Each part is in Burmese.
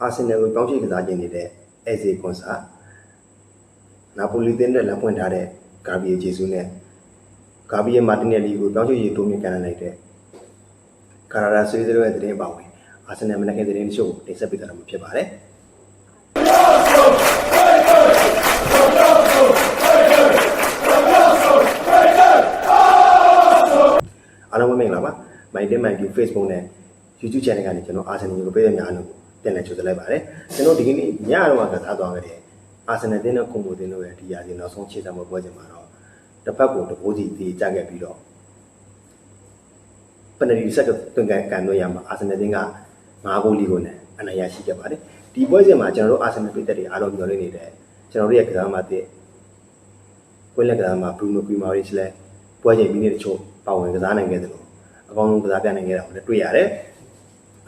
အာဆင်နယ်ကိုတောင်းရှိကစားခြင်းနေတဲ့အဲဇီကွန်စာနာပိုလီတင်းနဲ့လက်ပွင့်ထားတဲ့ဂါဘီယေဂျေဆူးနဲ့ဂါဘီယေမာတင်နယ်လီကိုတောင်းရှိရေးတိုးမြင့်ကန်လိုက်တဲ့ကာရာရာဆွေးတဲ့တဲ့ပါဝင်အာဆင်နယ်မနက်ခင်းတဲ့ရှို့ကိုတင်ဆက်ပေးတာမှာဖြစ်ပါတယ်အားလုံးမင်္ဂလာပါမိုင်တင်မိုင်ဒီ Facebook နဲ့ YouTube channel ကနေကျွန်တော်အာဆင်နယ်ကိုပေးတဲ့များလို့တင်လက်ချိုးလိုက်ပါတယ်ကျွန်တော်ဒီကနေ့ညတော့ကစားသွားခဲ့တယ်အာဆင်နယ်တင်းနဲ့ကွန်ဘိုတင်းတို့ရဲ့ဒီရာဒီနောက်ဆုံးခြေစမ်းပွဲကြမှာတော့တစ်ဖက်ကိုတကိုးစီတီးကြခဲ့ပြီးတော့ပနရီဆက်ကတွင်ကန်လို့ရမှာအာဆင်နယ်တင်းက9ဂိုးလီကိုနဲ့အနိုင်ရရှိခဲ့ပါတယ်ဒီပွဲစဉ်မှာကျွန်တော်တို့အာဆင်နယ်ပြည်သက်တွေအားလုံးမျှော်လင့်နေတဲ့ကျွန်တော်တို့ရဲ့ကစားမတဲ့ပွဲလက်ကစားမှာဘရူနိုဂီမာရီစ်လည်းပွဲချိန်မိနစ်တချို့ပါဝင်ကစားနိုင်ခဲ့တယ်လို့အကောင်းဆုံးကစားပြနိုင်ခဲ့တာကိုလည်းတွေ့ရတယ်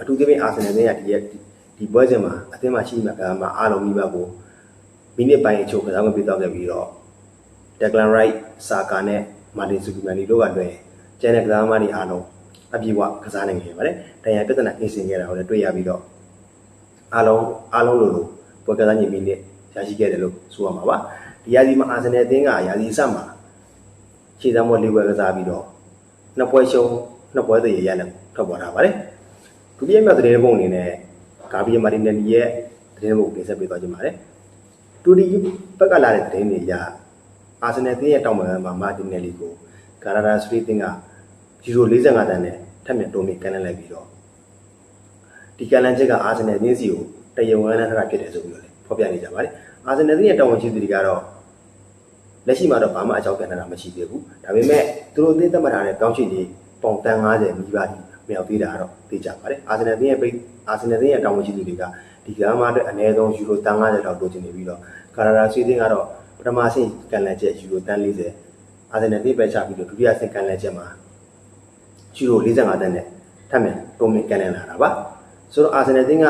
အထူးသဖြင့်အာဆင်နယ်ရဲ့ဒီပွဲစဉ်မှာအသင်းမှာရှိမှကစားမှာအားလုံးမိဘကိုမိနစ်ပိုင်းအချို့ကစားခွင့်ပေးတော့ခဲ့ပြီးတော့ဒက်ဂလန်ရိုက်ဆာကာနဲ့မာတင်ဆူပီမန်ဒီတို့ကတွေ့ကျန်တဲ့ကစားသမားတွေအားလုံးအပြည့်အဝကစားနိုင်ခဲ့ပါတယ်။တန်ရပြဿနာအင်းစင်ခဲ့တာကိုလည်းတွေ့ရပြီးတော့အားလုံးလိုပွဲကစားညီမိနစ်ရရှိခဲ့တယ်လို့ဆိုရမှာပါ။ဒီရာသီမှာအာဆင်နယ်အသင်းကရာသီအစမှာခြေစမ်းပွဲ၄ပွဲကစားပြီးတော့နှစ်ပွဲရှုံးနှစ်ပွဲတည်းရရထွက်ပေါ်လာပါတယ်။ဒုတိယမြောက်သတင်းပုံအနေနဲ့ဂါဘီယေမာတင်နယ်လီရဲ့သတင်းပုံတင်ဆက်ပေးသွားကြပါမယ်။တူဒီဘက်ကလာတဲ့သတင်းတွေအရအာဆင်နယ်အသင်းရဲ့တောင်ပံမှာမာတင်နယ်လီကိုကာရာရာစပီတင်ကယူရို45တန်းနဲ့ထပ်မံတိုးမြင့်ကန်လန်းလိုက်ပြီးတော့ဒီကန်လန်းချက်ကအာဆင်နယ်အသင်းစီကိုတရားဝင်လန်းထားတာဖြစ်တယ်ဆိုပြီးတော့လည်းဖော်ပြနေကြပါတယ်။အာဆင်နယ်အသင်းရဲ့တောင်ဝန်ရှိသူတွေကတော့လက်ရှိမှာတော့ဘာမှအကြောင်းပြန်တာမရှိသေးဘူး။ဒါပေမဲ့သူတို့အသင်းသတ်မှတ်ထားတဲ့တောင်းချင်ကြီးပေါင်တန်း90မိပါတီမြောက်သေးတာကတော့သိကြပါတယ်။အာဆင်နယ်အသင်းရဲ့တောင်ဝန်ရှိသူတွေကဒီကမ်းမှာအတွက်အနည်းဆုံးယူရိုတန်း90လောက်တိုးချင်နေပြီးတော့ကာရာရာဆွေးသင်းကတော့ပထမဆင့်ကန်လန်းချက်ယူရိုတန်း40အာဆင်နယ်အသင်းပဲချပြီးတော့ဒုတိယဆင့်ကန်လန်းချက်မှာယူရို45တန်းနဲ့ထပ်မံတိုးမြင့်ကန်လန်းလာတာပါဆိုတော့အာဆင်နယ်အသင်းကဘ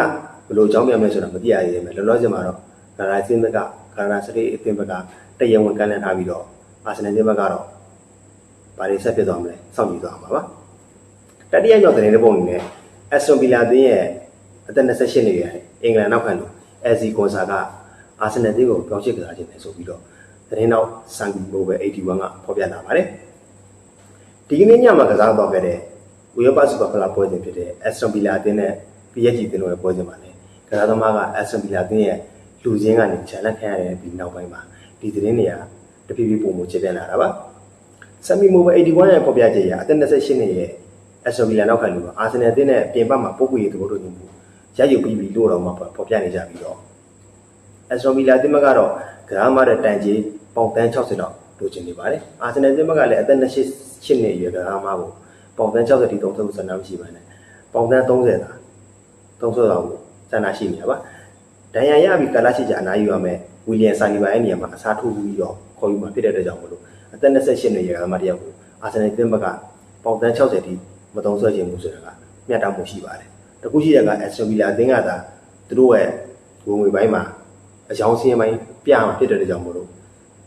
ယ်လိုကြောင်းပြန်မလဲဆိုတာမသိရသေးဘူးလောလောဆယ်မှာတော့ကာရာရာစတေးအသင်းဘက်ကတရားဝင်ကန်လန်းထားပြီးတော့အာဆင်နယ်အသင်းဘက်ကတော့ဘာတွေဆက်ဖြစ်သွားမလဲစောင့်ကြည့်သွားမှာပါတတိယမြောက်သတင်းတစ်ပုဒ်အနေနဲ့အက်စတွန်ဗီလာအသင်းရဲ့အသက်28နှစ်အရွယ်အင်္ဂလန်နောက်ခံလူအဲဇီကွန်ဆာကအာဆင်နယ်အသင်းကိုပြောင်းချစ်ကစားခြင်းနဲ့ဆိုပြီးတော့သတင်းနောက်ဆန်ဂီဘိုဘဲ81ကဖော်ပြလာပါတယ်ဒီကနေ့ညမှာကစားတော့ခဲ့တဲ့ဥရောပစူပါဖလားပွဲစဉ်ဖြစ်တဲ့အက်စတွန်ဗီလာအသင်းနဲ့ PSG အသင်းတို့ရဲ့ပွဲစဉ်မှာလည်းကစားသမားကအက်စတွန်ဗီလာအသင်းရဲ့လူစင်းကနေချန်လက်ခံရတဲ့ဒီနောက်ပိုင်းမှာဒီသတင်းတွေကတဖြည်းဖြည်းပုံမှုချပြလာတာပါဆမ်မီမိုဘဲ81ရဲ့ဖော်ပြချက်အရအသက်28နှစ်ရဲ့အက်စတွန်ဗီလာနောက်ခံလူကအာဆင်နယ်အသင်းနဲ့ပြင်ပမှာပုဂ္ဂိုလ်ရေးသဘောတူညီမှုရယူပြီးပြီလို့တော့မှဖော်ပြနေကြပြီးတော့အက်စတွန်ဗီလာအသင်းဘက်ကတော့ကစားမတဲ့တန်ကြီးပေါင်တန်း60လောက်လိုချင်နေပါတယ်အာဆင်နယ်အသင်းဘက်ကလည်းအသက်28နှစ်အရွယ်ကစားမကိုပေါင်တန်း60တိ30ဆန္ဒမရှိပါနဲ့ပေါင်တန်း30သာ30လောက်ကိုဆန္ဒရှိနေတာပါဒဏ်ရာရပြီးကာလရှိကြအနားယူရမယ်ဝီလီယံဆာလီဘာရဲ့နေရာမှာအစားထိုးပြီးတော့ခေါ်ယူမှာဖြစ်တဲ့အတွက်ကြောင့်မလို့အသက်28နှစ်အရွယ်ကစားမတယောက်ကိုအာဆင်နယ်အသင်းဘက်ကပေါင်တန်း60တိမသုံးဆွဲခြင်းမှုဆိုတာကမျှတမှုရှိပါတယ်တခုရှိတဲ့ကအက်စတွန်ဗီလာအသင်းကသာသူတို့ရဲ့ဝင်ငွေပိုင်းမှာအကြောင်းစင်းပိုင်းပြမှာဖြစ်တဲ့ကြောင့်မို့လို့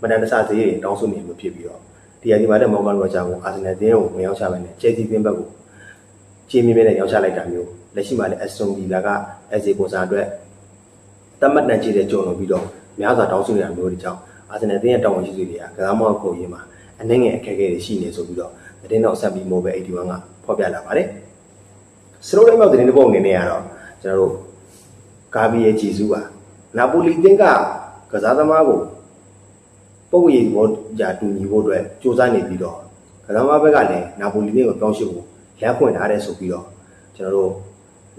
မတန်တဆဈေးတွေတောင်းဆိုနေလို့ဖြစ်ပြီးတော့ဒီအဒီမာတဲ့မော်ဂန်ရောဂျာကိုအာဆင်နယ်အသင်းကိုဝင်ရောက်ချပဲနဲ့ချယ်ဆီအသင်းဘက်ကိုချီးမြှင့်မြဲနဲ့ရောက်ချလိုက်တာမျိုးလက်ရှိမှာလည်းအက်စတွန်ဗီလာကအက်ဇီကိုစာအတွက်တတ်မှတ်တန်ချေတဲ့ကြုံလို့ပြီးတော့များစွာတောင်းဆိုနေတာမျိုးတွေကြောင့်အာဆင်နယ်အသင်းရဲ့တောင်းဝန်ရှိသူတွေကကစားမောက်ကိုရေးမှာအနှဲငယ်အခက်အခဲတွေရှိနေဆိုပြီးတော့သတင်းတော်ဆက်ပြီးမိုဘဲ81ကဖော်ပြလာပါတယ်စရိုးလိုက်မြောက်သတင်းတစ်ပုဒ်အနေနဲ့ကတော့ကျွန်တော်တို့ဂါဘီယေဂျီဆူးပါနာပိုလီတင်းကကစားသမားကိုပုဂ္ဂိုလ်ရေးဘောကြာတူညီဖို့အတွက်စူးစမ်းနေပြီးတော့ကစားသမားဘက်ကလည်းနာပိုလီတင်းကိုပြောင်းရွှေ့ဖို့လက်ခွင့်ထားတယ်ဆိုပြီးတော့ကျွန်တော်တို့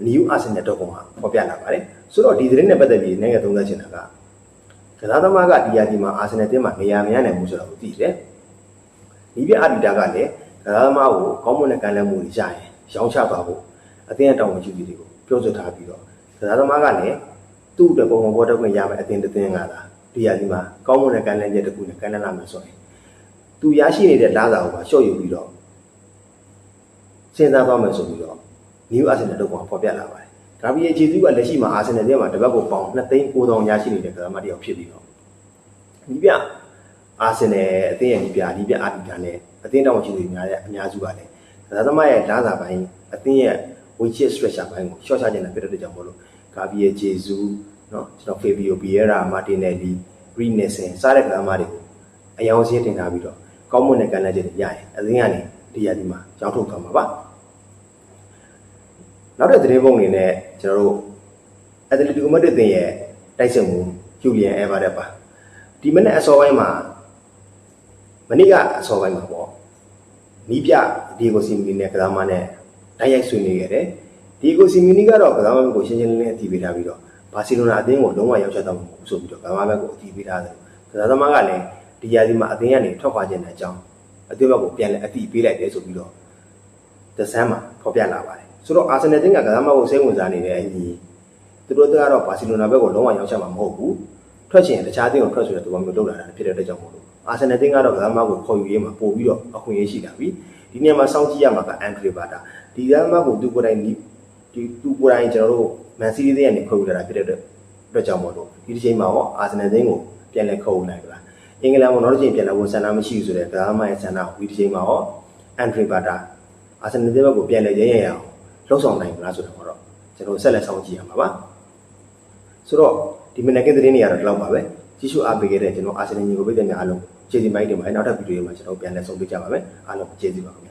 New Arsenal.com ကဖော်ပြလာပါတယ်ဆိုတော့ဒီသတင်းနဲ့ပတ်သက်ပြီးနိုင်ငံသုံးသပ်ချင်တာကကစားသမားကဒီရာဒီမှာအာဆင်နယ်တင်းမှာနေရာမရနိုင်ဘူးဆိုတော့သိတယ်ဒီပြအာဒီတာကလည်းကစားသမားကိုကောင်းမွန်တဲ့ကံလန်းမှုတွေရရင်ရောင်းချသွားဖို့အသင်းတောင်းဝန်ရှိသူတွေကိုပြောဆိုထားပြီးတော့ကစားသမားကလည်းသူ့အတွက်ပုံပေါ်တက်ခွင့်ရမယ်အသင်းတစ်သင်းကသာဒီရာဒီမှာကောင်းမွန်တဲ့ကံလန်းချက်တစ်ခုနဲ့ကံလန်းလာမယ်ဆိုရင်သူရရှိနေတဲ့လားစာကိုပါလျှော့ယူပြီးတော့စဉ်းစားသွားမယ်ဆိုပြီးတော့ New Arsenal.com ဖော်ပြလာပါတယ်။ဂါဘီယေဂျေဆူးကလက်ရှိမှာအာဆင်နယ်ထဲမှာတပတ်ကိုပေါင်2,900ရရှိနေတဲ့ကစားမတစ်ယောက်ဖြစ်ပြီးတော့ဒီပြအာဆင်နယ်အသင်းရဲ့ဒီပြအာဒီတာနဲ့အသင်းတောင်ရှိသူများတဲ့အများစုကလည်းကစားသမားရဲ့လားစာပိုင်းအသင်းရဲ့ widget structure ဘိုင်းကိုရှော့ချခြင်းနဲ့ဖြစ်တဲ့ကြောင့်မို့လို့ ကာဗီရဲ့ဂျေဇူးနော်ကျွန်တော်ဖေဘီယိုဘီယရာမာတင်နယ်လီရီနစ်ဆင်စားတဲ့ကစားသမားတွေကိုအယောင်စင်းတင်ထားပြီးတော့ကောင်းမွန်တဲ့ကမ်းလှမ်းချက်တွေရရင်အသင်းကနေဒီရာဒီမှာကြောင်းထုတ်သွားမှာပါနောက်တဲ့သတင်းပုံတွေနဲ့ကျွန်တော်တို့အက်တလီတီကိုမက်ဒရစ်တင်ရဲ့တိုက်စစ်မှုကျူလီယန်အဲဗာတက်ပါဒီမနေ့အစောပိုင်းမှာမနေ့ကအစောပိုင်းမှာပေါ့နီးပြဒီကိုစီမီနီနဲ့ကစားမနဲ့တိုက်ရိုက်ဆွေးနွေးခဲ့တယ်ဒီကိုစီမီနီကတော့ကစားမဘက်ကိုရှင်းရှင်းလင်းလင်းအတည်ပေးထားပြီးတော့ဘာစီလိုနာအသင်းကိုလုံးဝရောက်ချက်တော့မဟုတ်ဘူးဆိုပြီးတော့ကစားမဘက်ကိုအတည်ပေးထားတယ်ကစားသမားကလည်းဒီရာဒီမှာအသင်းကနေထွက်ခွာခြင်းတဲ့အကြောင်းအသင်းဘက်ကိုပြန်လဲအတည်ပေးလိုက်တယ်ဆိုပြီးတော့ဒဇန်မှာဖော်ပြလာပါတယ်ဆိုတော့အာဆင်နယ်တင်းကကစားမကိုစိတ်ဝင်စားနေတဲ့အညီသူတို့ကတော့ဘာစီလိုနာဘက်ကိုလုံးဝရောက်ချက်မှာမဟုတ်ဘူးထွက်ချင်တခြားအသင်းကိုထွက်ဆိုတဲ့သူကမျိုးလုပ်လာတာဖြစ်တဲ့အတွက်ကြောင့်မို့လို့အာဆင်နယ်တင်းကတော့ကစားမကိုခေါ်ယူရေးမှာပို့ပြီးတော့အခွင့်အရေးရှိလာပြီဒီနေရာမှာစောင့်ကြည့်ရမှာကအန်ဒရီဘာတာဒီကစားမကိုသူကိုယ်တိုင်ကျွန်တော်တို့မန်စီးတီးကနေခေါ်ယူလာတာဖြစ်တဲ့အတွက်ကြောင့်မို့လို့ဒီတစ်ချိန်မှာရောအာဆင်နယ်တင်းကိုပြန်လဲခေါ်ယူလိုက်လားအင်္ဂလန်ကိုနောက်တစ်ချိန်ပြန်လာဖို့ဆန္ဒမရှိဘူးဆိုတဲ့ကစားမရဲ့ဆန္ဒကိုဒီတစ်ချိန်မှာရောအန်ဒရီဘာတာအာဆင်နယ်တင်းဘက်ကိုပြန်လဲရအောင်လှုပ်ဆောင်နိုင်မလားဆိုတော့ကျွန်တော်ဆက်လက်စောင့်ကြည့်ရမှာပါဆိုတော့ဒီမနက်ကင်းသတင်းတွေကတော့ဒီလောက်ပါပဲကြည့်ရှုအားပေးခဲ့တဲ့ကျွန်တော်အာဆင်နယ်ညီကိုပြည်သူများအားလုံးကျေးဇူးမိုက်တင်ပါတယ်နောက်ထပ်ဗီဒီယိုမှာကျွန်တော်ပြန်လည်ဆုံတွေ့ကြပါမယ်အားလုံးကျေးဇူးပါခင်ဗျာ